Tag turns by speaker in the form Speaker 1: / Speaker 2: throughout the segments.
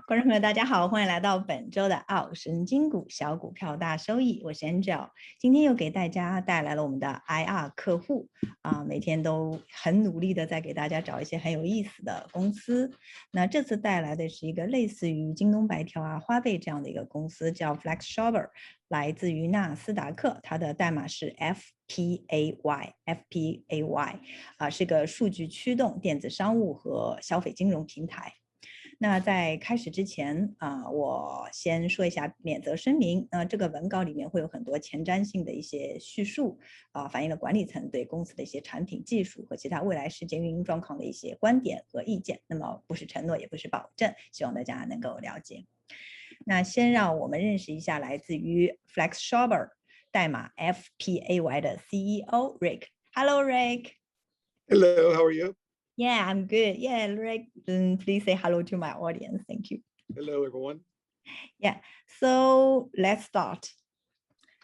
Speaker 1: 观众朋友，大家好，欢迎来到本周的傲神金股小股票大收益。我是 Angel， 今天又给大家带来了我们的 IR 客户每天都很努力的在给大家找一些很有意思的公司。那这次带来的是一个类似于京东白条花呗这样的一个公司，叫 Flexshopper， 来自于纳斯达克，它的代码是 FPAY， 是个数据驱动电子商务和消费金融平台。那在开始之前我先说一下免责声明。这个文稿里面会有很多前瞻性的一些叙述反映了管理层对公司的一些产品技术和其他未来实践运营状况的一些观点和意见，那么不是承诺也不是保证，希望大家能够了解。那先让我们认识一下来自于 Flexshopper 代码 FPAY 的 CEO Rick。 Hello Rick。
Speaker 2: Hello, how are you?
Speaker 1: Yeah, I'm good. Yeah, Rick, please say hello to my audience. Thank you.
Speaker 2: Hello, everyone.
Speaker 1: Yeah, so let's start.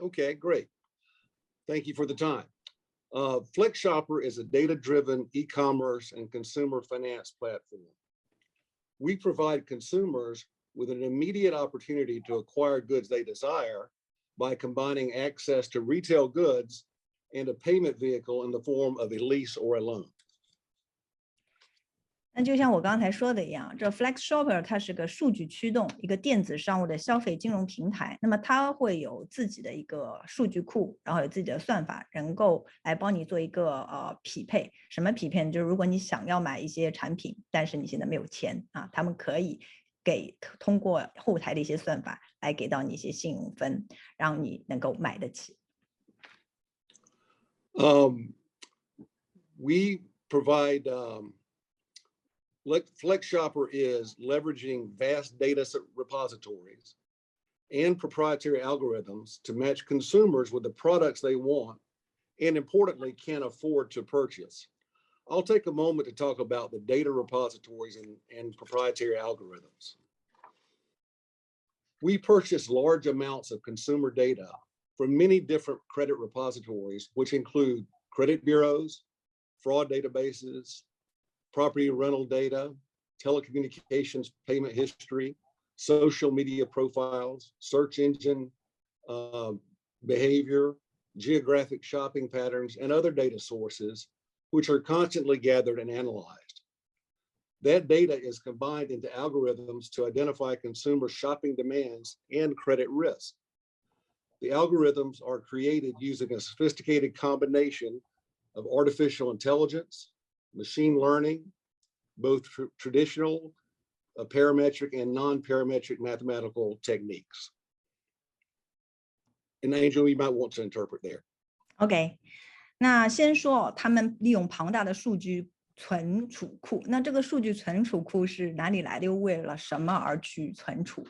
Speaker 2: Okay, great. Thank you for the time. Flexshopper is a data-driven e-commerce and consumer finance platform. We provide consumers with an immediate opportunity to acquire goods they desire by combining access to retail goods and a payment vehicle in the form of a lease or a loan.
Speaker 1: 那就像我刚才说的一样，这 Flexshopper 它是个数据驱动、一个电子商务的消费金融平台。那么它会有自己的一个数据库，然后有自己的算法，能够来帮你做一个匹配。什么匹配呢？就是如果你想要买一些产品，但是你现在没有钱他们可以通过后台的一些算法来给到你一些信用分，让你能够买得起。
Speaker 2: We provide Flexshopper is leveraging vast data repositories and proprietary algorithms to match consumers with the products they want and, importantly, can afford to purchase. I'll take a moment to talk about the data repositories and proprietary algorithms. We purchase large amounts of consumer data from many different credit repositories, which include credit bureaus, fraud databases, property rental data, telecommunications payment history, social media profiles, search engine behavior, geographic shopping patterns, and other data sources, which are constantly gathered and analyzed. That data is combined into algorithms to identify consumer shopping demands and credit risk. The algorithms are created using a sophisticated combination of artificial intelligence, machine learning, both traditional, parametric, and non-parametric mathematical techniques. And Angel, you might want to interpret there.
Speaker 1: OK， 那先说他们利用庞大的数据存储库。那这个数据存储库是哪里来的？又为了什么而去存储？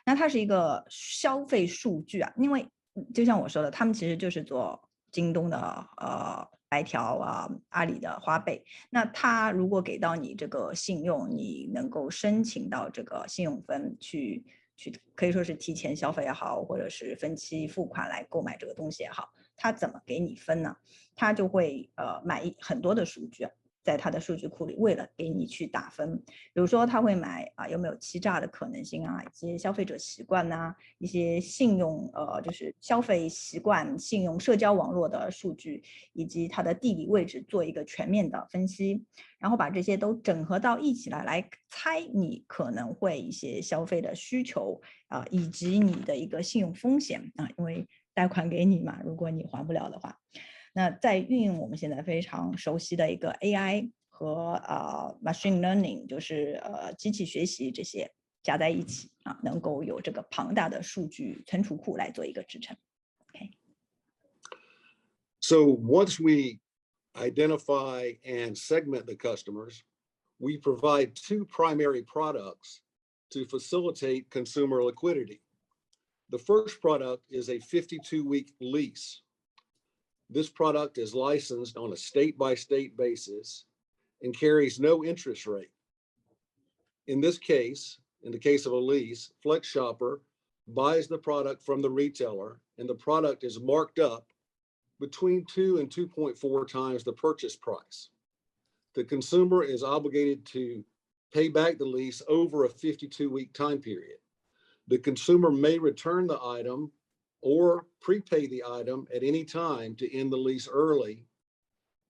Speaker 1: 那它是一个消费数据因为就像我说的，他们其实就是做京东的白条阿里的花呗。那他如果给到你这个信用，你能够申请到这个信用分去可以说是提前消费也好，或者是分期付款来购买这个东西也好，他怎么给你分呢？他就会买很多的数据在他的数据库里，为了给你去打分。比如说他会买有没有欺诈的可能性一些消费者习惯一些信用就是消费习惯、信用社交网络的数据，以及它的地理位置做一个全面的分析，然后把这些都整合到一起来猜你可能会一些消费的需求以及你的一个信用风险因为贷款给你嘛，如果你还不了的话。那在运用我们现在非常熟悉的一个 AI 和machine learning， 就是机器学习这些加在一起能够有这个庞大的数据存储库来做一个支撑。Okay.
Speaker 2: So once we identify and segment the customers, we provide two primary products to facilitate consumer liquidity. The first product is a 52-week lease. This product is licensed on a state-by-state basis and carries no interest rate. In this case, in the case of a lease, Flexshopper buys the product from the retailer, and the product is marked up between 2 and 2.4 times the purchase price. The consumer is obligated to pay back the lease over a 52-week time period. The consumer may return the item or prepay the item at any time to end the lease early,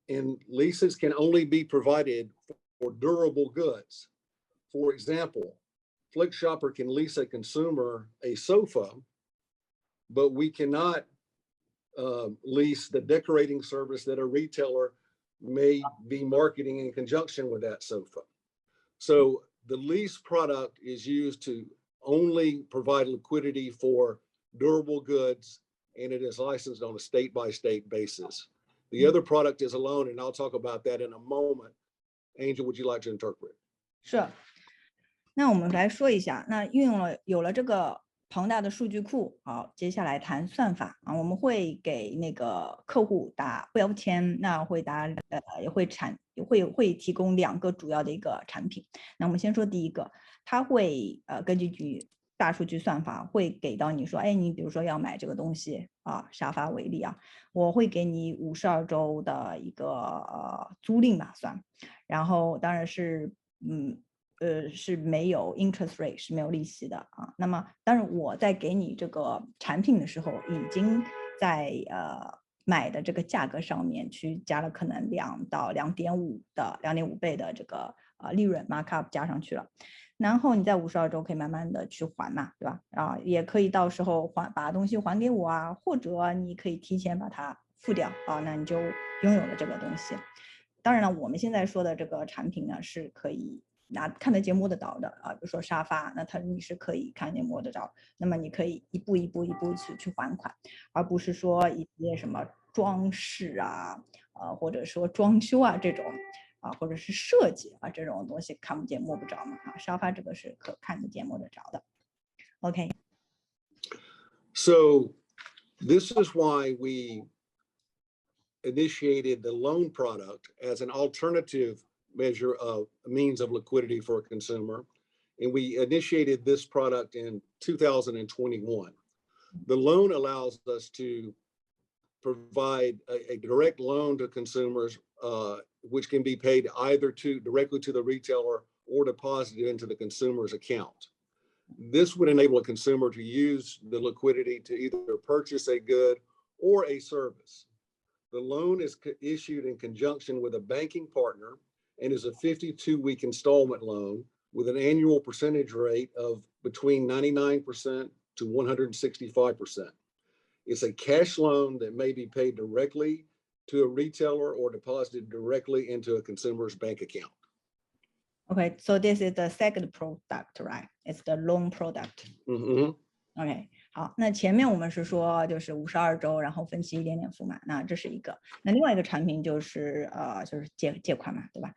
Speaker 2: and leases can only be provided for durable goods. For example, Flexshopper can lease a consumer a sofa, but we cannot lease the decorating service that a retailer may be marketing in conjunction with that sofa. So the lease product is used to only provide liquidity for durable goods, and it is licensed on a state-by-state basis. The other product is a loan, and I'll talk about that in a moment. Angel, would you like to interpret?
Speaker 1: 是，那我们来说一下，那有了这个庞大的数据库，好，接下来谈算法啊，我们会给那个客户打标签，那会提供2个主要的一个产品。那我们先说第一个，它会根据大数据算法会给到你说，哎，你比如说要买这个东西啊，沙发为例啊，我会给你52周的一个租赁吧算，然后当然是是没有 interest rate 是没有利息的啊。那么当然我在给你这个产品的时候，已经在买的这个价格上面去加了可能2到2.5倍的这个利润 markup 加上去了。然后你在52周可以慢慢的去还嘛，对吧？啊，也可以到时候把东西还给我啊，或者你可以提前把它付掉啊，那你就拥有了这个东西。当然了，我们现在说的这个产品呢，是可以看得见摸得着的啊，比如说沙发，那你是可以看见摸得着，那么你可以一步一步去还款，而不是说一些什么装饰啊，或者说装修啊这种。或者是设计啊，这种东西看不见摸不着嘛啊，沙发这个是可看得见摸得着的。OK.
Speaker 2: So this is why we initiated the loan product as an alternative measure of means of liquidity for a consumer. And we initiated this product in 2021. The loan allows us to provide a direct loan to consumers, which can be paid either directly to the retailer or deposited into the consumer's account. This would enable a consumer to use the liquidity to either purchase a good or a service. The loan is issued in conjunction with a banking partner and is a 52-week installment loan with an annual percentage rate of between 99% to 165%. It's a cash loan that may be paid directly to a retailer or deposited directly into a consumer's bank account.
Speaker 1: Okay, so this is the second product, right? It's the loan product. OK, 好，那前面我们是说就是52周，然后分期一点点付嘛，那这是一个。那另外一个产品就是借款嘛，对吧？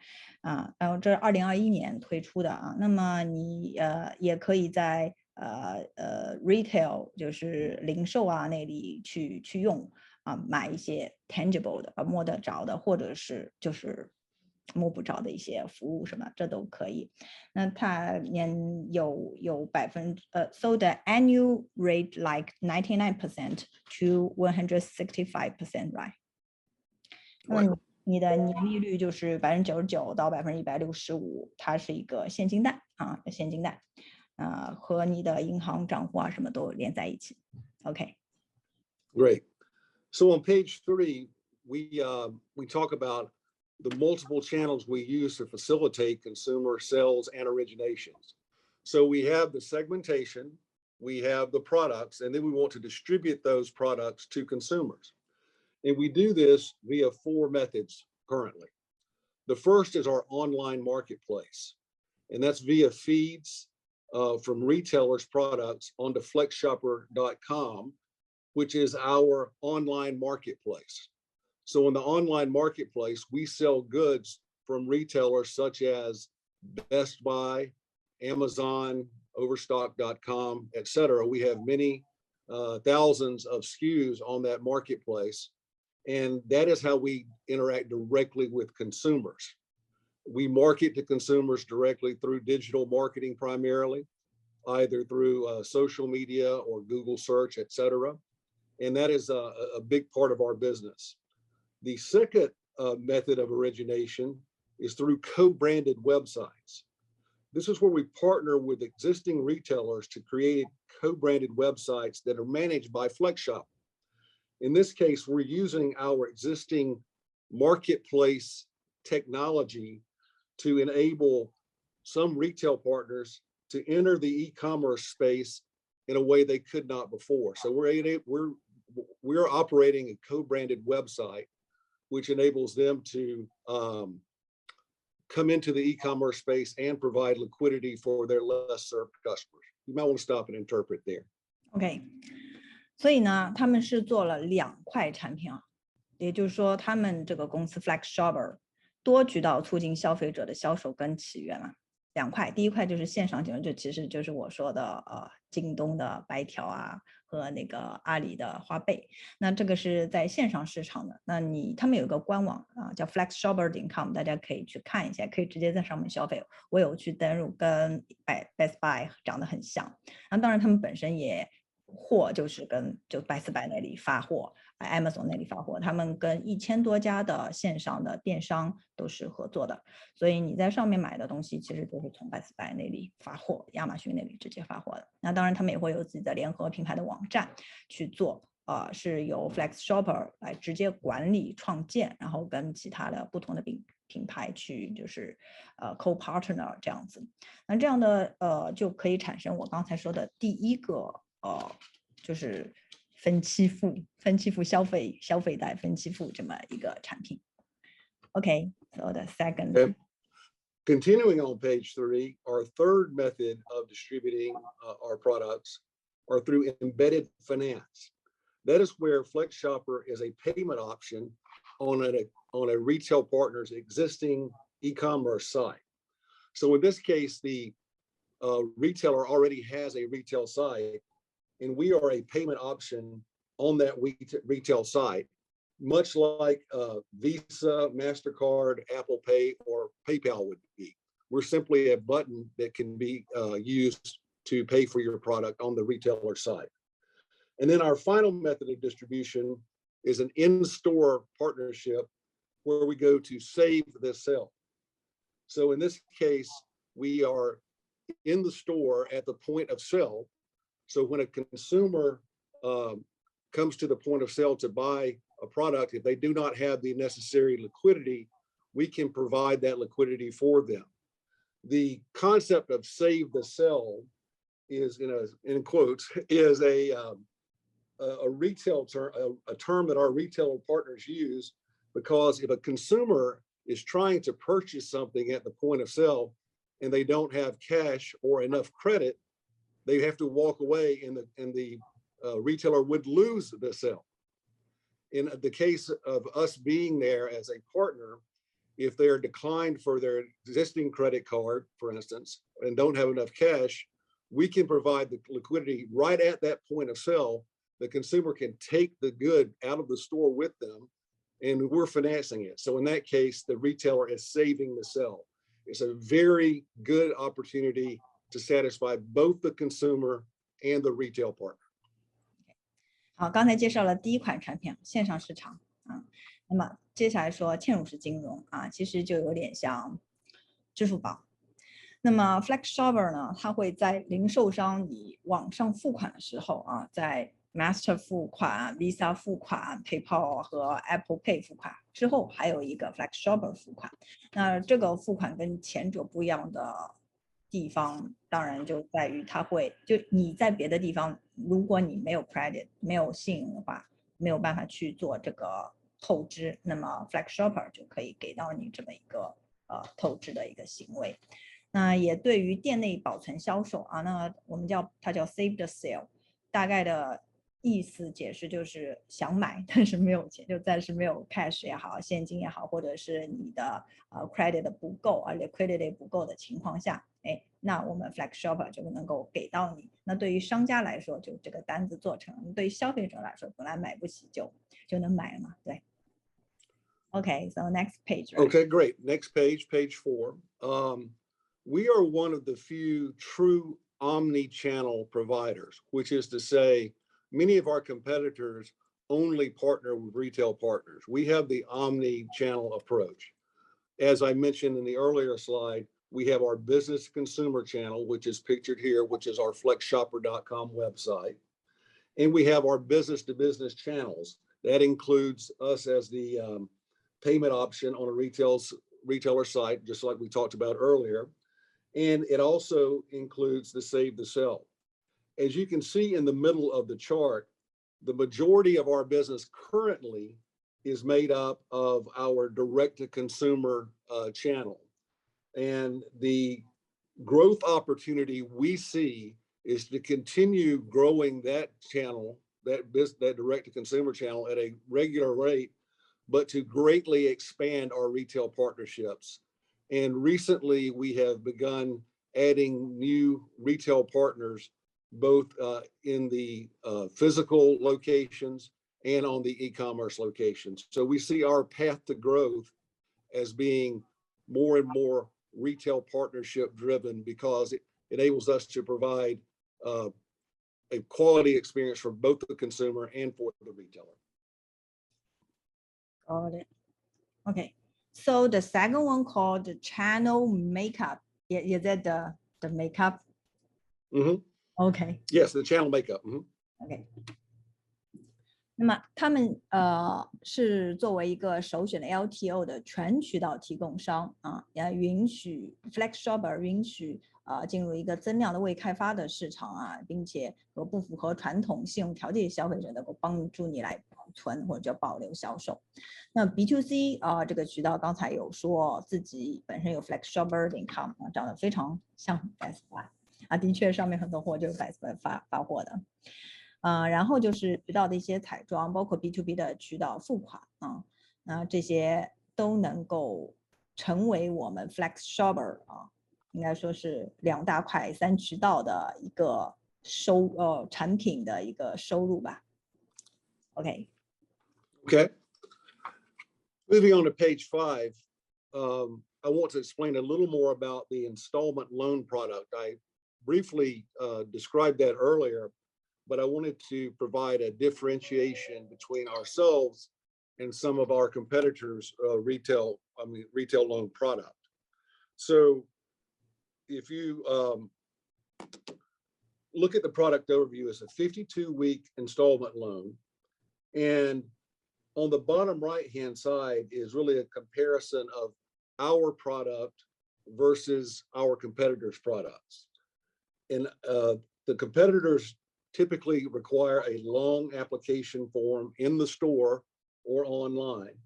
Speaker 1: 然后这是2021年推出的啊。那么你也可以在retail 就是零售啊那里去用啊，买一些 tangible 的摸得着的，或者是就是摸不着的一些服务什么，这都可以。那它有so the annual rate like 99% to 165%, right? 那么你的年利率就是99%到165%，它是一个现金贷啊，现金贷。和你的银行账户啊什么都连在一起。OK.
Speaker 2: Great. So on page 3, we talk about the multiple channels we use to facilitate consumer sales and originations. So we have the segmentation, we have the products, and then we want to distribute those products to consumers. And we do this via 4 methods currently. The first is our online marketplace, and that's via feeds from retailers' products onto Flexshopper.com, which is our online marketplace. So in the online marketplace, we sell goods from retailers such as Best Buy, Amazon, Overstock.com, etc. We have many thousands of SKUs on that marketplace, and that is how we interact directly with consumers. We market to consumers directly through digital marketing primarily, either through social media or Google search, etc. And that is a big part of our business. The second method of origination is through co-branded websites. This is where we partner with existing retailers to create co-branded websites that are managed by Flexshopper. In this case, we're using our existing marketplace technology to enable some retail partners to enter the e-commerce space in a way they could not before. So we're operating a co-branded website, which enables them to come into the e-commerce space and provide liquidity for their less served customers. You might want to stop and interpret there.
Speaker 1: OK， 所以呢，他们是做了2块产品啊，也就是说，他们这个公司 Flexshopper 多渠道促进消费者的销售跟起源嘛。2块，第一块就是线上金融，就其实就是我说的京东的白条啊和那个阿里的花呗。那这个是在线上市场的，那他们有一个官网啊，叫 flexshopper.com， 大家可以去看一下，可以直接在上面消费。我有去登录，跟 Best Buy 长得很像。那当然他们本身也货就是跟Best Buy 那里发货。Amazon 那里发货，他们跟1000多家的线上的电商都是合作的，所以你在上面买的东西其实都是从 Best Buy 那里发货，亚马逊那里直接发货的。那当然他们也会有自己的联合品牌的网站去做，是由 Flexshopper 来直接管理创建，然后跟其他的不同的品牌去就是co-partner 这样子。那这样的就可以产生我刚才说的第一个就是分期付消费贷分期付这么一个产品。Okay, so the second.
Speaker 2: Okay. Continuing on page 3, our third method of distributing our products are through embedded finance. That is where Flexshopper is a payment option on a retail partner's existing e-commerce site. So in this case, the retailer already has a retail site, and we are a payment option on that retail site, much like Visa, MasterCard, Apple Pay, or PayPal would be. We're simply a button that can be used to pay for your product on the retailer site. And then our final method of distribution is an in-store partnership where we go to save the sale. So in this case, we are in the store at the point of sale. So when a consumer comes to the point of sale to buy a product, if they do not have the necessary liquidity, we can provide that liquidity for them. The concept of save the sell is, in quotes, is a retail term, a term that our retailer partners use, because if a consumer is trying to purchase something at the point of sale and they don't have cash or enough credit, they have to walk away, and the retailer would lose the sale. In the case of us being there as a partner, if they're declined for their existing credit card, for instance, and don't have enough cash, we can provide the liquidity right at that point of sale. The consumer can take the good out of the store with them, and we're financing it. So in that case, the retailer is saving the sale. It's a very good opportunity to satisfy both the consumer and the retail partner.
Speaker 1: 好，刚才介绍了第一款产品，线上市场啊。那么接下来说嵌入式金融啊，其实就有点像支付宝。那么 Flexshopper 呢，它会在零售商以网上付款的时候啊，在 Master 付款、Visa 付款、PayPal 和 Apple Pay 付款之后，还有一个 Flexshopper 付款。那这个付款跟前者不一样的地方，当然就在于它会，就你在别的地方，如果你没有 credit 没有信用的话，没有办法去做这个透支，那么 Flexshopper 就可以给到你这么一个透支的一个行为。那也对于店内保存销售啊，那我们它叫 save the sale， 大概的意思解释就是想买但是没有钱，就暂时没有 cash 也好，现金也好，或者是你的credit 不够liquidity 不够的情况下，那我们 Flexshopper 就能够给到你。那对于商家来说，就这个单子做成；对于消费者来说，本来买不起就能买了嘛，对。Okay, so next page. Right?
Speaker 2: Okay, great. Next page, page 4. We are one of the few true omni-channel providers, which is to say, many of our competitors only partner with retail partners. We have the omni-channel approach. As I mentioned in the earlier slide, we have our business to consumer channel, which is pictured here, which is our Flexshopper.com website. And we have our business to business channels. That includes us as the payment option on a retailer site, just like we talked about earlier. And it also includes the save to sell. As you can see in the middle of the chart, the majority of our business currently is made up of our direct to consumer channel. And the growth opportunity we see is to continue growing that channel, that direct to consumer channel at a regular rate, but to greatly expand our retail partnerships. And recently we have begun adding new retail partners, both in the physical locations and on the e-commerce locations. So we see our path to growth as being more and more retail partnership driven, because it enables us to provide a quality experience for both the consumer and for the retailer.
Speaker 1: Got it. Okay. So the second one called the channel makeup. Is that the makeup?
Speaker 2: Mm-hmm.
Speaker 1: Okay.
Speaker 2: Yes, the channel makeup. Mm-hmm.
Speaker 1: Okay. 那么他们是作为一个首选的 LTO 的全渠道提供商啊，也允许 Flexshopper 允许进入一个增量的未开发的市场啊，并且和不符合传统信用条件的消费者能够帮助你来保存或者叫保留销售。那 B2C 这个渠道刚才有说自己本身有 Flexshopper.com 长得非常像 Best Buy 的确上面很多货就是 Best Buy 发货的。然后就是渠道的一些彩妆，包括 B2B 的渠道付款这些都能够成为我们 Flexshopper 应该说是2大块3渠道的一个产品的一个收入吧。Okay.
Speaker 2: Moving on to page 5, I want to explain a little more about the installment loan product. I briefly described that earlier, but I wanted to provide a differentiation between ourselves and some of our competitors' retail loan product. So if you look at the product overview, it's a 52-week installment loan. And on the bottom right-hand side is really a comparison of our product versus our competitors' products. And the competitors typically require a long application form in the store or online.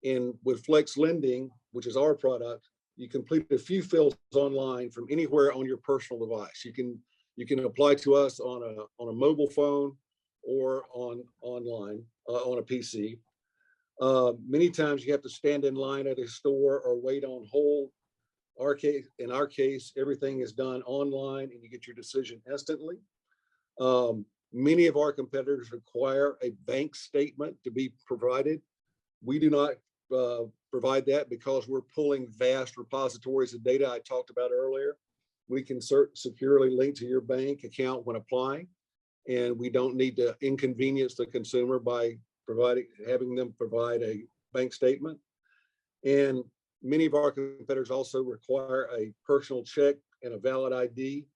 Speaker 2: And with Flex Lending, which is our product, you complete a few fills online from anywhere on your personal device. You can apply to us on a mobile phone or online on a PC. Many times you have to stand in line at a store or wait on hold. In our case, everything is done online and you get your decision instantly. Many of our competitors require a bank statement to be provided. We do not provide that because we're pulling vast repositories of data I talked about earlier. We can securely link to your bank account when applying, and we don't need to inconvenience the consumer by having them provide a bank statement. And many of our competitors also require a personal check and a valid ID.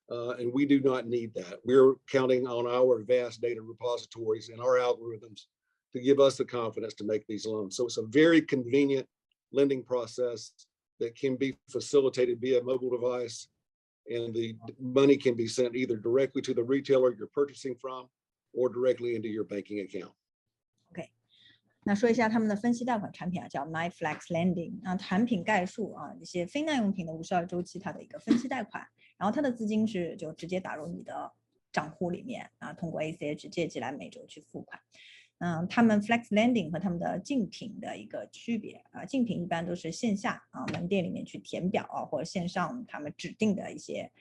Speaker 2: And we do not need that. We're counting on our vast data repositories and our algorithms to give us the confidence to make these loans. So it's a very convenient lending process that can be facilitated via mobile device, and the money can be sent either directly to the retailer you're purchasing from or directly into your banking account.
Speaker 1: Okay. 那说一下他们的分期贷款产品叫 MyFlex Lending。产品概述一些非耐用品的52周期它的一个分期贷款，然后它的资金就直接打入你的账户里面通过 ACH 借记来每周去付款。他们 Flex Lending 和他们的竞品的一个区别竞品一般都是线下门店里面去填表或者线上他们指定的一些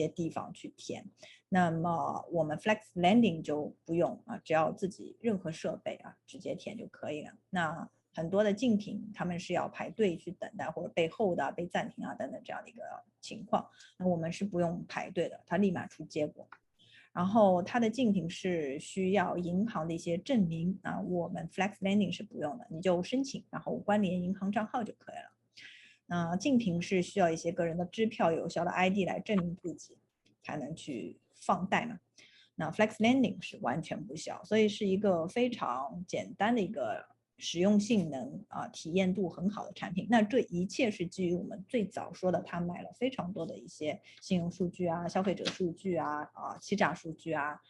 Speaker 1: 地方去填。那么我们 Flex Lending 就不用只要自己任何设备直接填就可以了。那很多的竞品他们是要排队去等待或者被hold被暂停等等这样的一个情况，那我们是不用排队的，它立马出结果。然后它的竞品是需要银行的一些证明我们 Flex Lending 是不用的，你就申请然后关联银行账号就可以了。竞品是需要一些个人的支票、有效的 ID 来证明自己，才能去放贷嘛。那 Flex Lending 是完全不需要，所以是一个非常简单的一个使用性能体验度很好的产品。那这一切是基于我们最早说的，他买了非常多的一些信用数据啊、消费者数据啊、欺诈数据啊、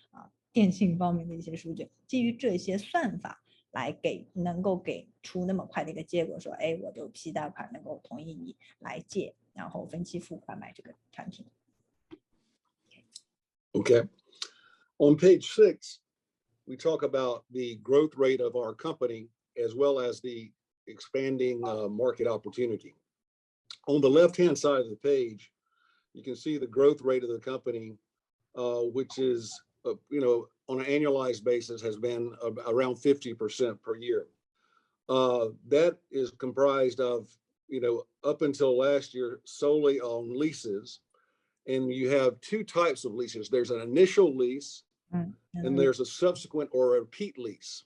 Speaker 1: 电信方面的一些数据，基于这些算法来能够给出那么快的一个结果，说，哎，我就批贷款能够同意你来借，然后分期付款买这个产品。
Speaker 2: Okay. On page 6, we talk about the growth rate of our company as well as the expanding market opportunity. On the left-hand side of the page, you can see the growth rate of the company, which is, on an annualized basis has been around 50% per year. That is comprised of, up until last year, solely on leases. And you have two types of leases. There's an initial lease and there's a subsequent or a repeat lease.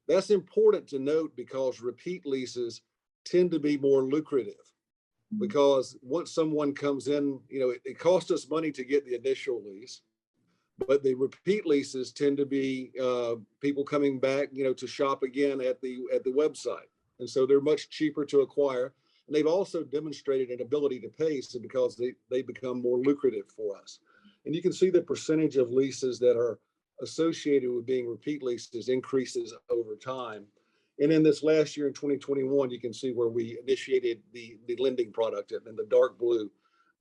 Speaker 2: That's important to note because repeat leases tend to be more lucrative because once someone comes in, it costs us money to get the initial lease, but the repeat leases tend to be people coming back, to shop again at the website. And so they're much cheaper to acquire. And they've also demonstrated an ability to pay, so because they become more lucrative for us. And you can see the percentage of leases that are associated with being repeat leases increases over time. And in this last year in 2021, you can see where we initiated the lending product in the dark blue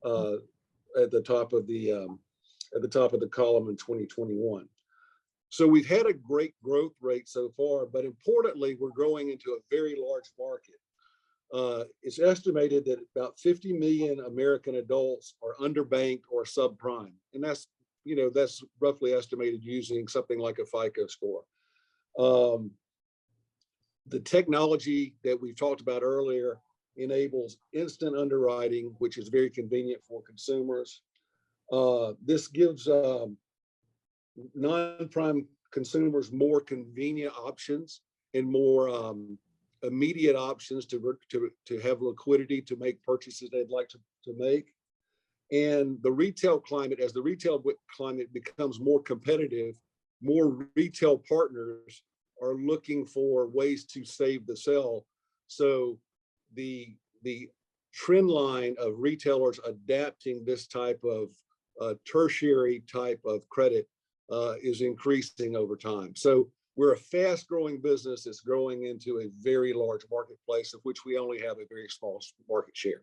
Speaker 2: at the top of the column in 2021. So we've had a great growth rate so far, but importantly, we're growing into a very large market. It's estimated that about 50 million American adults are underbanked or subprime. And that's roughly estimated using something like a FICO score. The technology that we've talked about earlier enables instant underwriting, which is very convenient for consumers. This gives non-prime consumers more convenient options and more immediate options to have liquidity to make purchases they'd like to make. And the retail climate, as the retail climate becomes more competitive, more retail partners are looking for ways to save the sell. So the trend line of retailers adapting this type of tertiary type of credit is increasing over time. So we're a fast-growing business that's growing into a very large marketplace of which we only have a very small market share.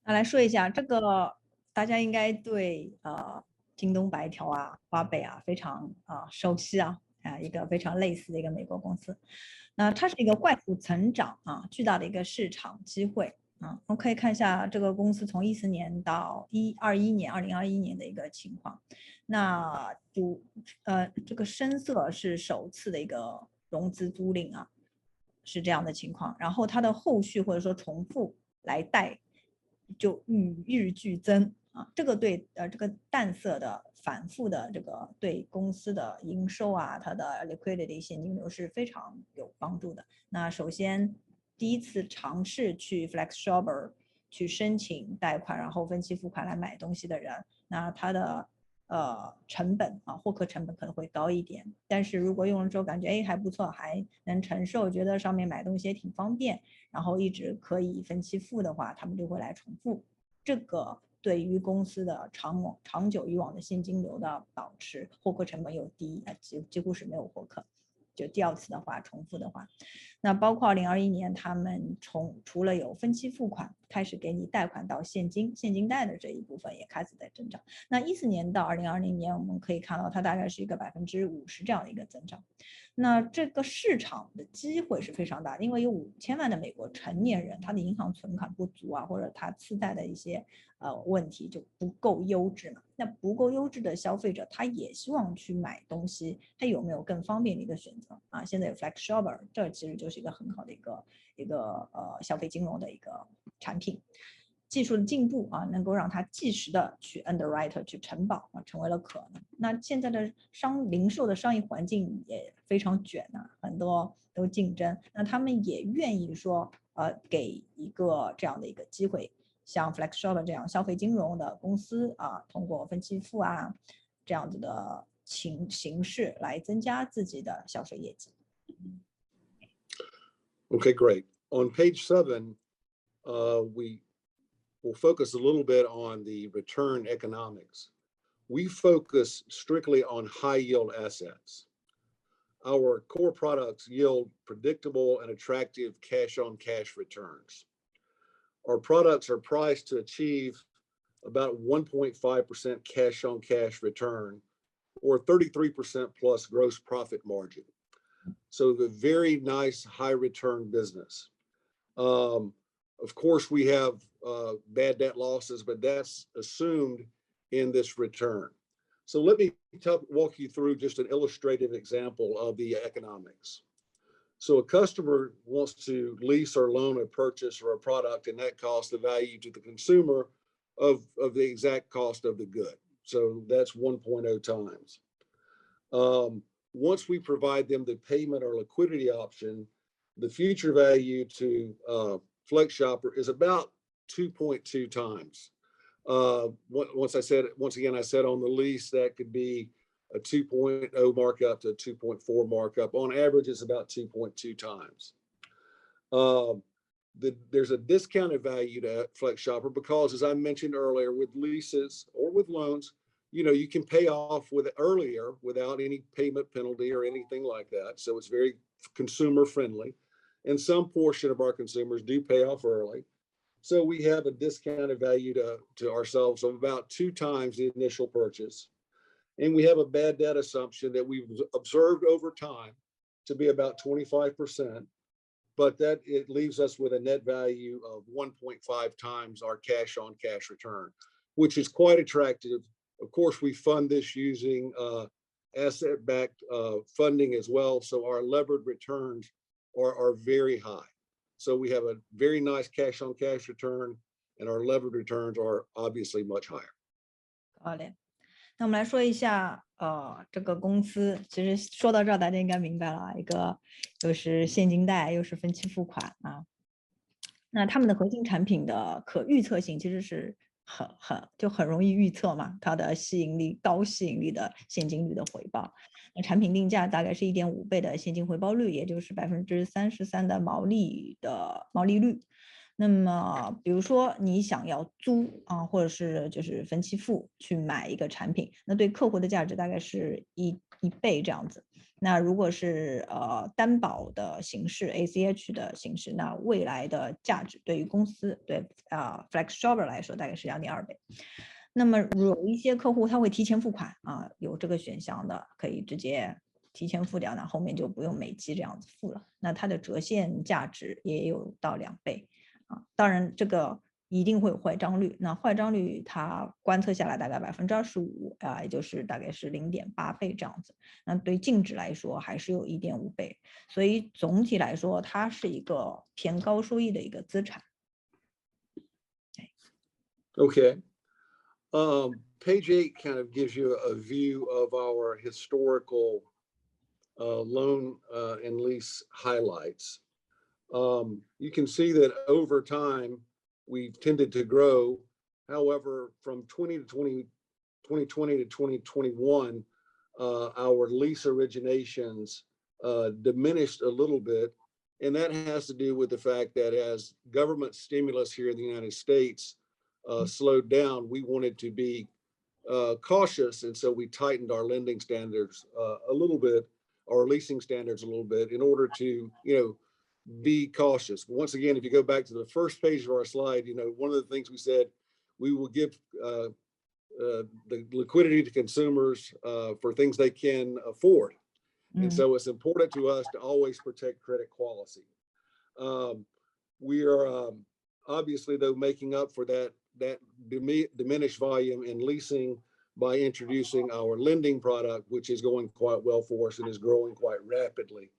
Speaker 1: 那来说一下这个，大家应该对京东白条花呗非常熟悉一个非常类似的一个美国公司。那它是一个快速成长巨大的一个市场机会我们可以看一下这个公司从14年到2021年的一个情况。那这个深色是首次的一个融资租赁是这样的情况。然后它的后续或者说重复来贷就与日俱增这个对这个淡色的反复的这个对公司的营收它的 liquidity 现金流是非常有帮助的。那首先第一次尝试去 Flexshopper 去申请贷款，然后分期付款来买东西的人，那他的成本获客成本可能会高一点，但是如果用了之后感觉还不错，还能承受，觉得上面买东西也挺方便，然后一直可以分期付的话，他们就会来重复。这个对于公司的长久以往的现金流的保持，获客成本又低，几乎是没有获客。就第二次的话重复的话，那包括2021年他们除了有分期付款开始给你贷款到现金贷的这一部分也开始在增长。那14年到2020年我们可以看到它大概是一个50%这样的一个增长。那这个市场的机会是非常大的，因为有5000万的美国成年人他的银行存款不足或者他次贷的一些问题就不够优质嘛。那不够优质的消费者他也希望去买东西，他有没有更方便的一个选择现在有 Flexshopper， 这其实就是一个很好的一个消费金融的一个产品。技术的进步啊，能够让它即时的去 underwrite 去承保啊，成为了可能。那现在的零售的商业环境也非常卷啊，很多都竞争，那他们也愿意说给一个这样的一个机会，像 Flexshopper 这样消费金融的公司啊，通过分期付啊这样子的形式来增加自己的销售业绩。
Speaker 2: Okay, great. On page 7, we will focus a little bit on the return economics. We focus strictly on high yield assets. Our core products yield predictable and attractive cash on cash returns. Our products are priced to achieve about 1.5% cash on cash return or 33% plus gross profit margin. So the very nice high return business. Of course, we have bad debt losses, but that's assumed in this return. So let me walk you through just an illustrative example of the economics. So a customer wants to lease or loan a purchase or a product, and that costs the value to the consumer of the exact cost of the good. So that's 1.0 times. Once we provide them the payment or liquidity option, the future value to Flexshopper is about 2.2 times. Once again, I said on the lease, that could be a 2.0 markup to a 2.4 markup. On average, it's about 2.2 times. There's a discounted value to Flexshopper because, as I mentioned earlier, with leases or with loans, you can pay off earlier without any payment penalty or anything like that. So it's very consumer friendly. And some portion of our consumers do pay off early. So we have a discounted value to ourselves of about 2 times the initial purchase. And we have a bad debt assumption that we've observed over time to be about 25%, but that it leaves us with a net value of 1.5 times our cash on cash return, which is quite attractive. Of course, we fund this using asset-backed funding as well. So our levered returns are very high. So we have a very nice cash on cash return, and our levered returns are obviously much higher.
Speaker 1: 好嘞，那我们来说一下，这个公司其实说到这儿，大家应该明白了，一个又是现金贷，又是分期付款啊。那他们的核心产品的可预测性其实是很容易预测嘛，它的高吸引力的现金率的回报。那产品定价大概是1.5倍的现金回报率，也就是33%的毛利率。那么比如说你想要租啊，或者是就是分期付去买一个产品，那对客户的价值大概是一倍这样子。那如果是担保的形式 ACH 的形式，那未来的价值对于公司对Flexshopper 来说大概是2.2倍。那么有一些客户他会提前付款啊，有这个选项的可以直接提前付掉，那后面就不用每期这样子付了。那它的折现价值也有到2倍啊，当然这个一定会有坏账率，那坏账率它观测下来大概25%啊，也就是大概是0.8倍这样子。那对净值来说还是有1.5倍，所以总体来说它是一个偏高收益的一个资产。
Speaker 2: Okay. Page 8 kind of gives you a view of our historical loan and lease highlights. You can see that over time, we've tended to grow. However, from 2020 to 2021, our lease originations diminished a little bit. And that has to do with the fact that as government stimulus here in the United States slowed down, we wanted to be cautious. And so we tightened our lending standards a little bit, our leasing standards a little bit in order to, be cautious. Once again, if you go back to the first page of our slide, one of the things we said, we will give the liquidity to consumers for things they can afford. And so it's important to us to always protect credit quality. We are obviously, though, making up for that diminished volume in leasing by introducing our lending product, which is going quite well for us and is growing quite rapidly.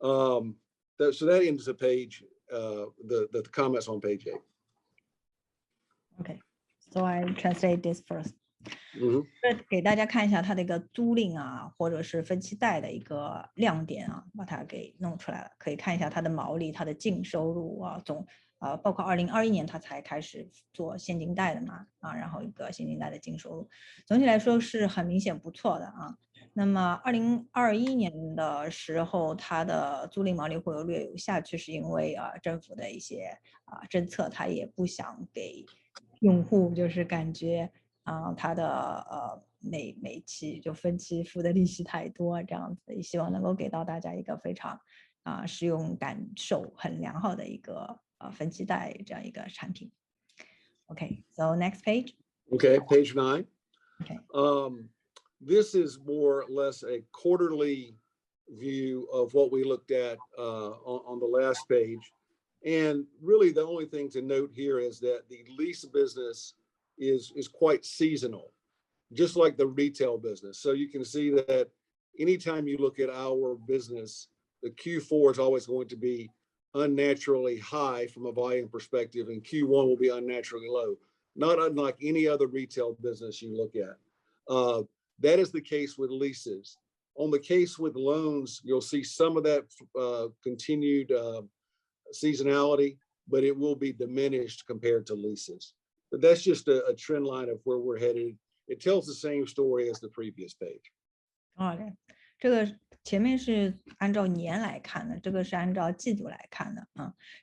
Speaker 2: So that ends the page, the comments on page 8.
Speaker 1: So I translate this first. 给大家看一下它的一个租赁啊，或者是分期贷的一个亮点啊，把它给弄出来了。可以看一下它的毛利、它的净收入啊，包括2021年它才开始做现金贷的嘛啊，然后一个现金贷的净收入，总体来说是很明显不错的啊。那么2021年的时候，它的租赁毛利会有略有下去，是因为政府的一些政策，它也不想给用户就是感觉它的每期就分期付的利息太多，这样子，希望能够给到大家一个非常使用感受很良好的一个分期贷这样一个产品。Okay, so next page.
Speaker 2: Okay, page 9.
Speaker 1: Okay.
Speaker 2: This is more or less a quarterly view of what we looked at on the last page. And really the only thing to note here is that the lease business is quite seasonal, just like the retail business. So you can see that anytime you look at our business, the Q4 is always going to be unnaturally high from a volume perspective, and Q1 will be unnaturally low, not unlike any other retail business you look at. That is the case with leases. On the case with loans, you'll see some of that continued seasonality, but it will be diminished compared to leases. But that's just a trend line of where we're headed. It tells the same story as the previous page.
Speaker 1: 这个前面是按照年来看的，这个是按照季度来看的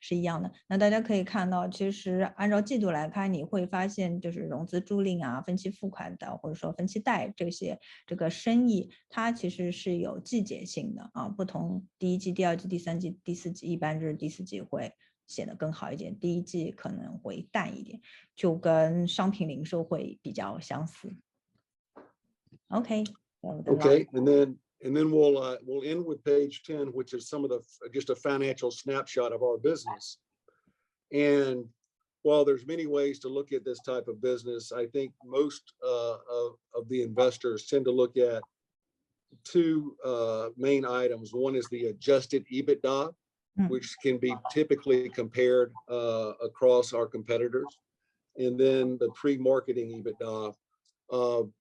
Speaker 1: 是一样的。那大家可以看到，其实按照季度来看，你会发现就是融资租赁啊、分期付款的，或者说分期贷这个生意，它其实是有季节性的不同第一季、第二季、第三季、第四季，一般就是第四季会显得更好一点，第一季可能会淡一点，就跟商品零售会比较相似。Okay.
Speaker 2: Okay, and then we'll end with page 10, which is some of just a financial snapshot of our business. And while there's many ways to look at this type of business, I think most of the investors tend to look at two main items. One is the adjusted Ebitda, which can be typically compared across our competitors, and then the pre-marketing Ebitda.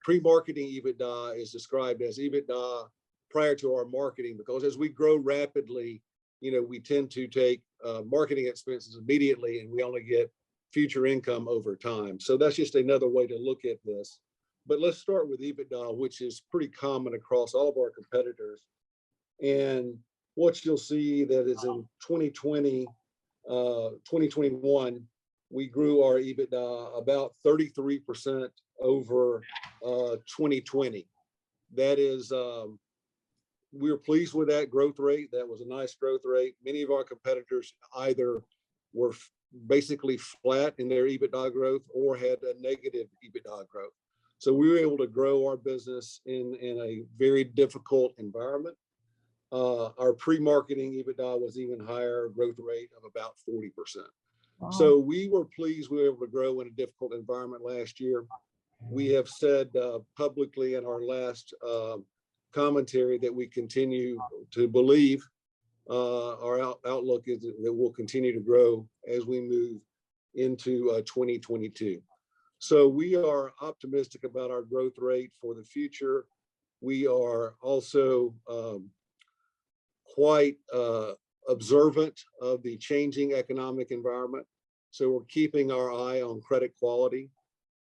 Speaker 2: Pre-marketing Ebitda is described as Ebitda prior to our marketing, because as we grow rapidly, we tend to take marketing expenses immediately and we only get future income over time. So that's just another way to look at this. But let's start with Ebitda, which is pretty common across all of our competitors. And what you'll see that is in 2020, 2021, we grew our Ebitda about 33% over 2020. That is, we were pleased with that growth rate. That was a nice growth rate. Many of our competitors either were basically flat in their Ebitda growth or had a negative Ebitda growth. So we were able to grow our business in a very difficult environment. Our pre-marketing Ebitda was even higher, growth rate of about 40%. Wow. So we were pleased we were able to grow in a difficult environment last year. We have said publicly in our last commentary that we continue to believe our outlook is that we'll continue to grow as we move into 2022. So we are optimistic about our growth rate for the future. We are also quite observant of the changing economic environment. So we're keeping our eye on credit quality.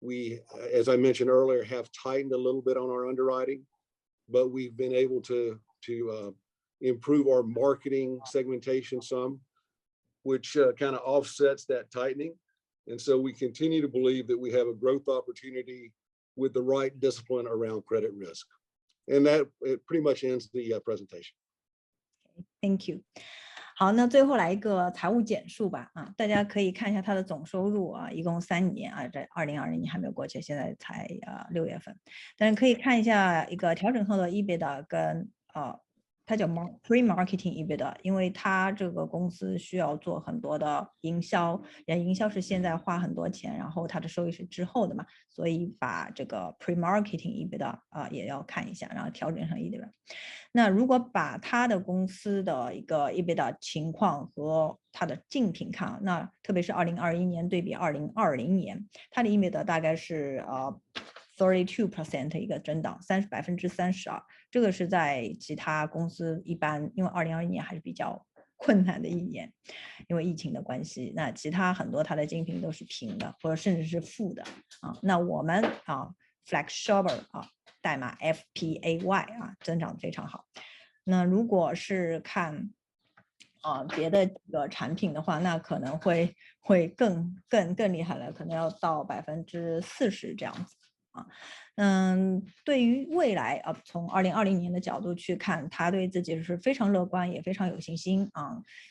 Speaker 2: We, as I mentioned earlier, have tightened a little bit on our underwriting, but we've been able to improve our marketing segmentation some, which kind of offsets that tightening. And so we continue to believe that we have a growth opportunity with the right discipline around credit risk. And that it pretty much ends the presentation.
Speaker 1: Thank you. 好，那最后来一个财务简述吧大家可以看一下它的总收入一共3年这2020年还没有过去，现在才6月份，但是可以看一下一个调整后的 Ebitda 跟它叫 pre-marketing Ebitda， 因为它这个公司需要做很多的营销，营销是现在花很多钱，然后它的收益是之后的嘛，所以把这个 pre-marketing Ebitda 也要看一下，然后调整成 Ebitda。那如果把它的公司的一个 Ebitda 情况和它的竞品看，那特别是2021年对比2020年，它的 Ebitda 大概是32% 一个增长，32%，这个是在其他公司一般，因为2021年还是比较困难的一年，因为疫情的关系，那其他很多它的竞品都是平的，或者甚至是负的那我们Flexshopper代码 FPAY 增长非常好。那如果是看别的几个产品的话，那可能会更厉害了，可能要到40%这样子。对于未来从2020年的角度去看，他对自己是非常乐观，也非常有信心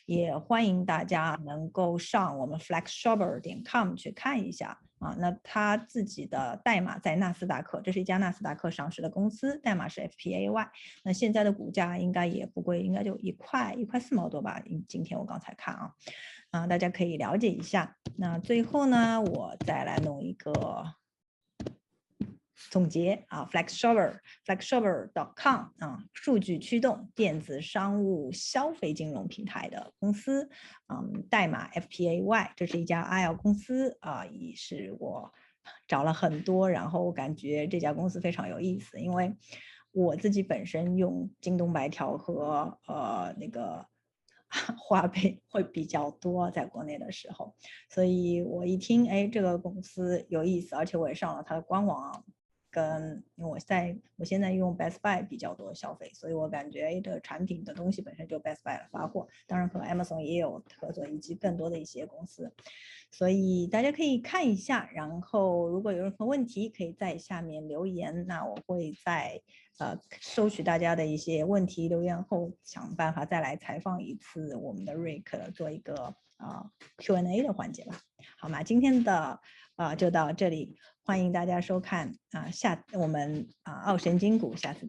Speaker 1: 也欢迎大家能够上我们 flexshopper.com 去看一下那他自己的代码在纳斯达克，这是一家纳斯达克上市的公司，代码是 FPAY。那现在的股价应该也不贵，应该就1块4毛多吧。今天我刚才看大家可以了解一下。那最后呢，我再来弄一个总结Flexshopper.com 数据驱动电子商务消费金融平台的公司代码 FPAY， 这是一家 IL 公司也是我找了很多，然后感觉这家公司非常有意思，因为我自己本身用京东白条和那个花呗会比较多，在国内的时候，所以我一听这个公司有意思，而且我也上了它的官网因为我现在用 Best Buy 比较多消费，所以我感觉这个产品的东西本身就 Best Buy 发货，当然和 Amazon 也有合作，以及更多的一些公司，所以大家可以看一下，然后如果有任何问题可以在下面留言，那我会在收取大家的一些问题留言后，想办法再来采访一次我们的 Rick， 做一个Q&A 的环节吧，好吗？今天的就到这里，欢迎大家收看我们傲神金股，下次再见。